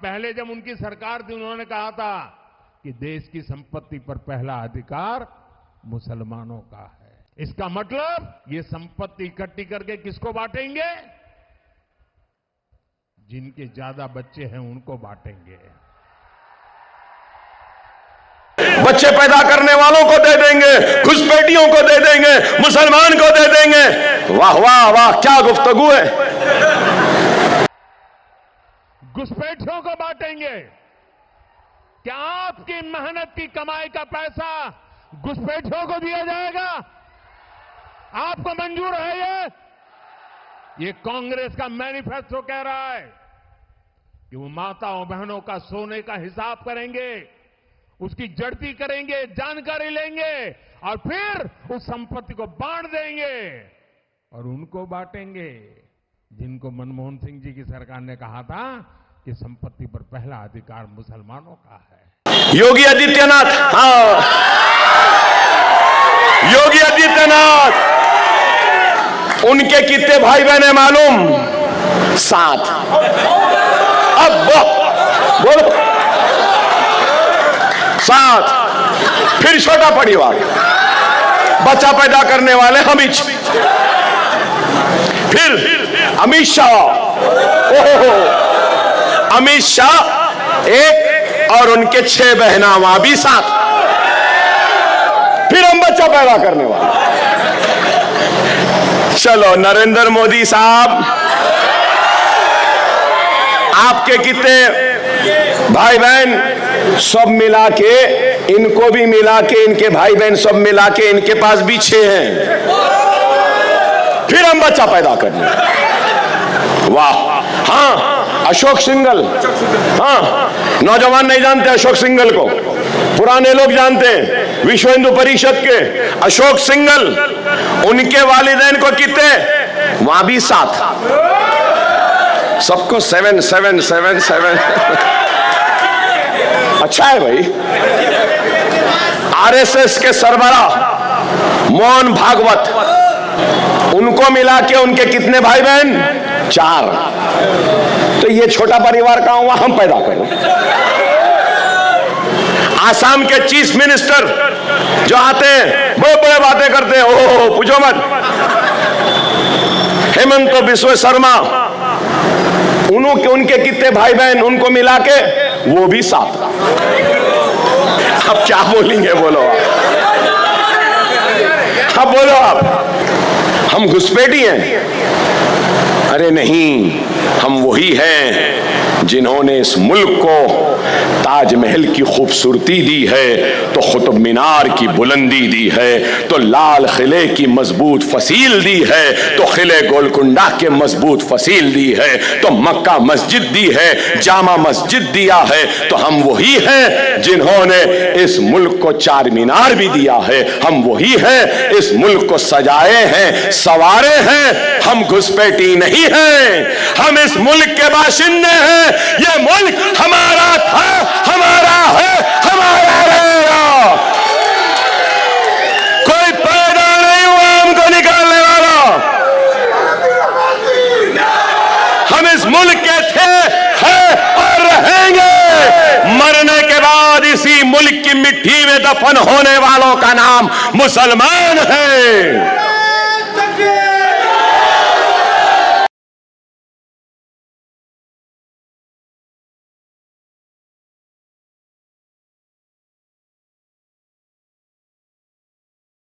पहले जब उनकी सरकार थी उन्होंने कहा था कि देश की संपत्ति पर पहला अधिकार मुसलमानों का है। इसका मतलब ये संपत्ति इकट्ठी करके किसको बांटेंगे? जिनके ज्यादा बच्चे हैं उनको बांटेंगे। बच्चे पैदा करने वालों को दे देंगे, घुसपैठियों को दे देंगे, मुसलमान को दे देंगे। वाह वाह वाह, क्या गुफ्तगू है। घुसपैठियों को बांटेंगे। क्या आपकी मेहनत की कमाई का पैसा घुसपैठियों को दिया जाएगा? आपको मंजूर है? ये कांग्रेस का मैनिफेस्टो कह रहा है कि वो माताओं बहनों का सोने का हिसाब करेंगे, उसकी जड़ती करेंगे, जानकारी लेंगे और फिर उस संपत्ति को बांट देंगे और उनको बांटेंगे जिनको मनमोहन सिंह जी की सरकार ने कहा था कि संपत्ति पर पहला अधिकार मुसलमानों का है। योगी आदित्यनाथ, हाँ, योगी आदित्यनाथ, उनके कितने भाई बहन है मालूम? 7। अब बोलो 7। फिर छोटा परिवार, बच्चा पैदा करने वाले अमित, फिर अमित शाह, ओहो, अमित शाह 1 और उनके 6 बहना वहां भी 7। फिर हम बच्चा पैदा करने वाले। चलो नरेंद्र मोदी साहब, आपके कितने भाई बहन? सब मिला के, इनको भी मिला के, इनके भाई बहन सब मिला के इनके पास भी 6 हैं। फिर हम बच्चा पैदा करने। वाह। हाँ, अशोक सिंघल, हाँ, नौजवान नहीं जानते अशोक सिंघल को, पुराने लोग जानते हैं। विश्व हिंदू परिषद के अशोक सिंघल, उनके वालिदैन को कितने? वहां भी 7। सबको 7 7 7 7। अच्छा है भाई। आरएसएस के सरबराह मोहन भागवत, उनको मिला के उनके कितने भाई बहन? 4। तो ये छोटा परिवार कहां हुआ? हम पैदा करें। आसाम के चीफ मिनिस्टर जो आते हैं, बड़े बड़े बातें करते हैं, ओह पूछो मत। हेमंत बिस्व शर्मा, उनके कितने भाई बहन? उनको मिला के वो भी 7। अब क्या बोलेंगे? बोलो आप, अब बोलो आप। हम घुसपैठी हैं? अरे नहीं, हम वही हैं जिन्होंने इस मुल्क को ताजमहल की खूबसूरती दी है, तो कुतुब मीनार की बुलंदी दी है, तो लाल किले की मजबूत फसील दी है, तो किले गोलकुंडा के मजबूत फसील दी है, तो मक्का मस्जिद दी है, जामा मस्जिद दिया है। तो हम वही हैं जिन्होंने इस मुल्क को 4 मीनार भी दिया है। हम वही हैं इस मुल्क को सजाए हैं, संवारे हैं। हम घुसपैठी नहीं हैं, हम इस मुल्क के बाशिंदे हैं। ये मुल्क हमारा था, हमारा है, हमारा रहेगा। कोई पैदा नहीं हुआ हमको निकालने वाला। हम इस मुल्क के थे, हैं और रहेंगे। मरने के बाद इसी मुल्क की मिट्टी में दफन होने वालों का नाम मुसलमान है।